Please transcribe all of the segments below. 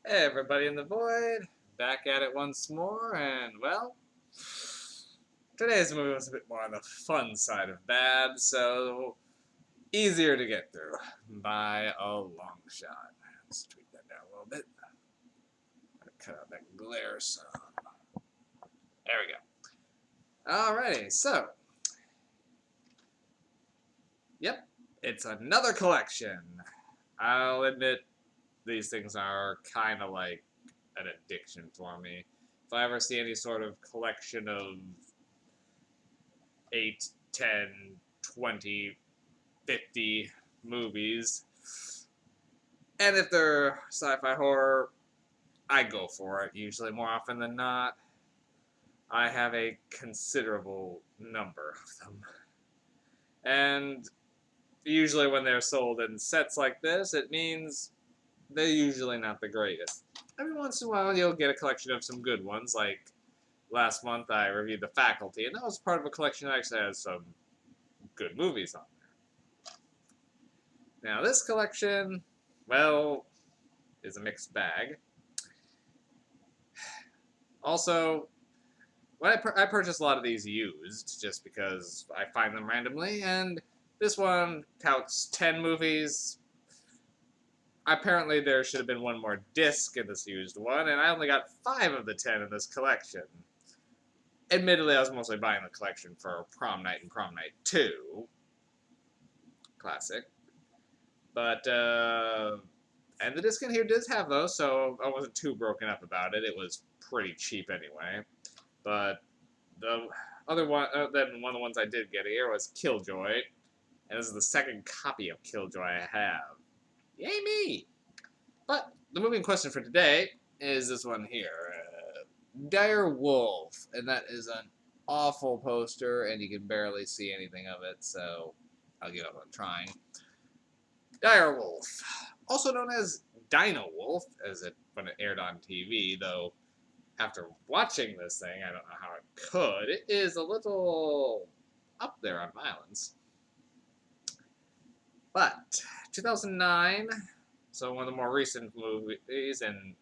Hey, everybody in the void, back at it once more, and well, today's movie was a bit more on the fun side of bad, so easier to get through by a long shot. Let's tweak that down a little bit. Cut out that glare some. There we go. Alrighty, so, yep, it's another collection. I'll admit these things are kind of like an addiction for me. If I ever see any sort of collection of 8, 10, 20, 50 movies, and if they're sci-fi horror, I go for it, usually more often than not. I have a considerable number of them. And usually when they're sold in sets like this, it means they're usually not the greatest. Every once in a while, you'll get a collection of some good ones, like last month I reviewed The Faculty, and that was part of a collection that actually has some good movies on there. Now, this collection, well, is a mixed bag. Also, when I purchase a lot of these used, just because I find them randomly, and this one counts 10 movies. Apparently, there should have been one more disc in this used one, and I only got 5 of the 10 in this collection. Admittedly, I was mostly buying the collection for Prom Night and Prom Night 2. Classic. But, and the disc in here does have those, so I wasn't too broken up about it. It was pretty cheap anyway. But the other one, then one of the ones I did get here was Killjoy. And this is the second copy of Killjoy I have. Yay me! But the movie in question for today is this one here. Dire Wolf. And that is an awful poster, and you can barely see anything of it, so I'll give up on trying. Dire Wolf. Also known as Dino Wolf, as it when it aired on TV, though after watching this thing, I don't know how it could. It is a little up there on violence. But 2009, so one of the more recent movies in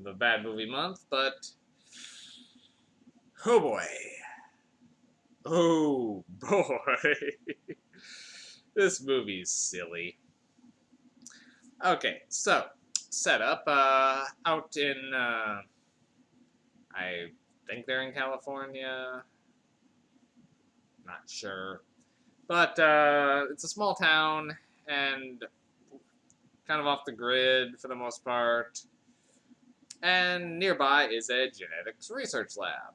the bad movie month, but oh boy. Oh boy. This movie's silly. Okay, so setup out in I think they're in California. Not sure. But it's a small town and kind of off the grid for the most part. And nearby is a genetics research lab.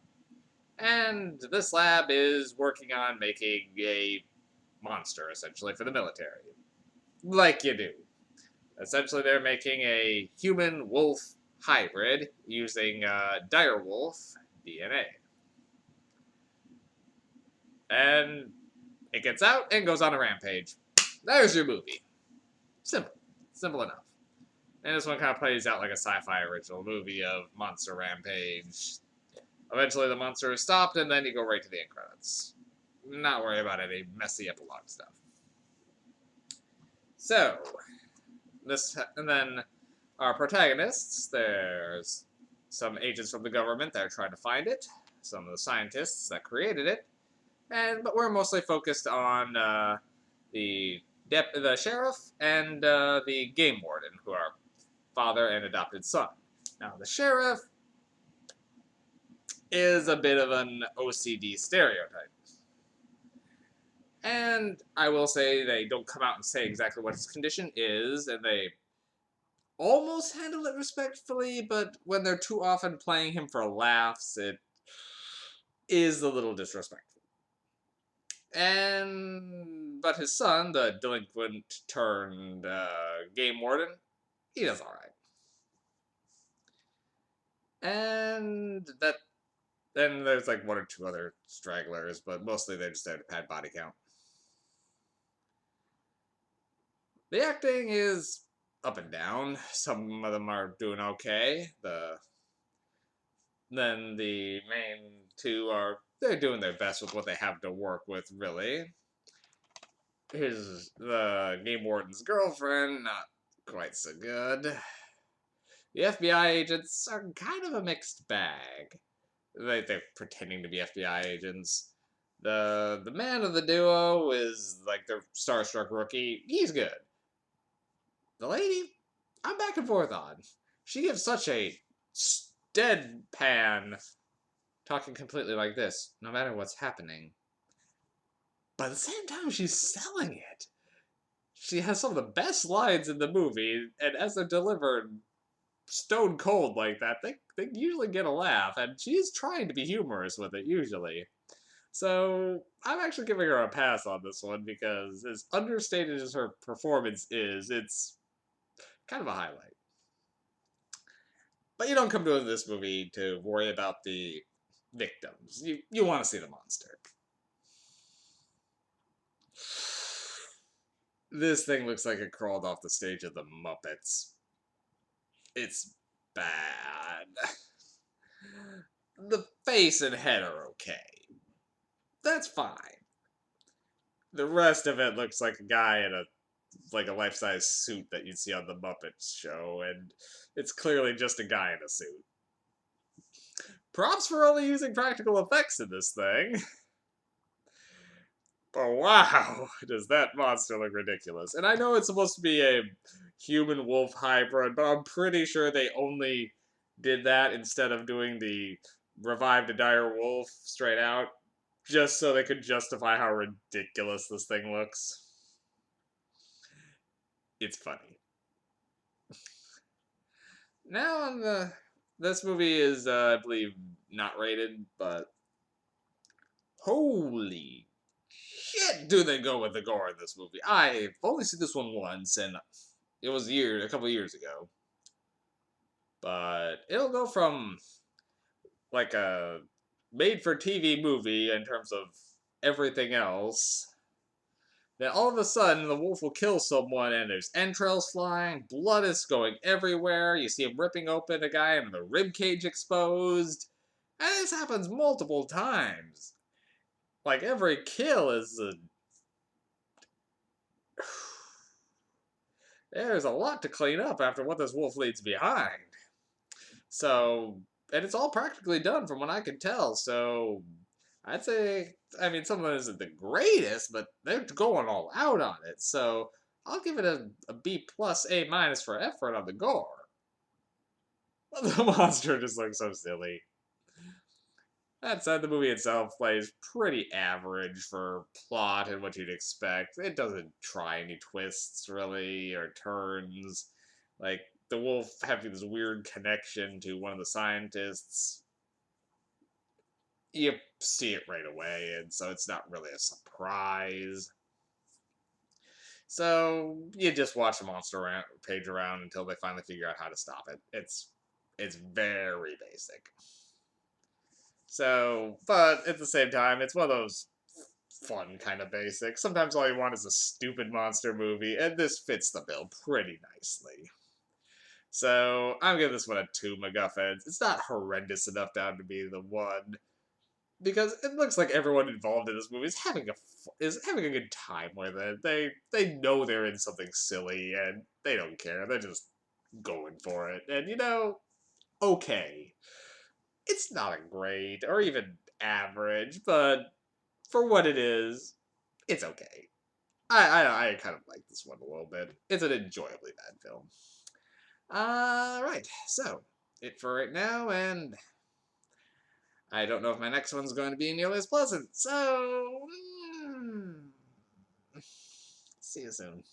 And this lab is working on making a monster, essentially, for the military. Like you do. Essentially, they're making a human-wolf hybrid using dire wolf DNA. And it gets out and goes on a rampage. There's your movie. Simple. Simple enough. And this one kind of plays out like a sci-fi original movie of monster rampage. Eventually the monster is stopped, and then you go right to the end credits. Not worry about any messy epilogue stuff. So, and then our protagonists, there's some agents from the government that are trying to find it, some of the scientists that created it, but we're mostly focused on the sheriff and the game warden, who are father and adopted son. Now, the sheriff is a bit of an OCD stereotype. And I will say they don't come out and say exactly what his condition is, and they almost handle it respectfully, but when they're too often playing him for laughs, it is a little disrespectful. But his son, the delinquent turned game warden, he does alright. And then there's like 1 or 2 other stragglers, but mostly they're just there to pad body count. The acting is up and down. Some of them are doing okay. Then the main 2 they're doing their best with what they have to work with, really. The game warden's girlfriend, not quite so good. The FBI agents are kind of a mixed bag. They're pretending to be FBI agents. The man of the duo is like the starstruck rookie. He's good. The lady, I'm back and forth on. She gives such a deadpan, talking completely like this, no matter what's happening. But at the same time, she's selling it. She has some of the best lines in the movie, and as they're delivered stone cold like that, they usually get a laugh, and she's trying to be humorous with it, usually. So, I'm actually giving her a pass on this one, because as understated as her performance is, it's kind of a highlight. But you don't come to this movie to worry about the victims. You want to see the monster. This thing looks like it crawled off the stage of the Muppets. It's bad. The face and head are okay. That's fine. The rest of it looks like a guy in a life-size suit that you'd see on the Muppets show, and it's clearly just a guy in a suit. Props for only using practical effects in this thing. But wow, does that monster look ridiculous. And I know it's supposed to be a human-wolf hybrid, but I'm pretty sure they only did that instead of doing the revived a dire wolf straight out, just so they could justify how ridiculous this thing looks. It's funny. Now on this movie is, I believe, not rated, but holy shit, do they go with the gore in this movie? I've only seen this one once, and it was a couple of years ago. But it'll go from like a made-for-TV movie in terms of everything else. Then all of a sudden, the wolf will kill someone, and there's entrails flying, blood is going everywhere. You see him ripping open a guy, and the rib cage exposed. And this happens multiple times. Like every kill is a there's a lot to clean up after what this wolf leaves behind. So, and it's all practically done from what I can tell. So, I'd say, I mean, some of it isn't the greatest, but they're going all out on it. So, I'll give it a B plus, A minus for effort on the gore. The monster just looks so silly. That said, the movie itself plays pretty average for plot and what you'd expect. It doesn't try any twists, really, or turns. Like, the wolf having this weird connection to one of the scientists. You see it right away, and so it's not really a surprise. So, you just watch the monster page around until they finally figure out how to stop it. It's very basic. So, but at the same time, it's one of those fun kind of basics. Sometimes all you want is a stupid monster movie, and this fits the bill pretty nicely. So, I'm giving this one a 2 MacGuffins. It's not horrendous enough down to be the 1, because it looks like everyone involved in this movie is having a good time with it. They know they're in something silly, and they don't care. They're just going for it. And, okay. It's not a great or even average, but for what it is, it's okay. I kind of like this one a little bit. It's an enjoyably bad film. Right. So, it for right now, and I don't know if my next one's going to be nearly as pleasant. So, see you soon.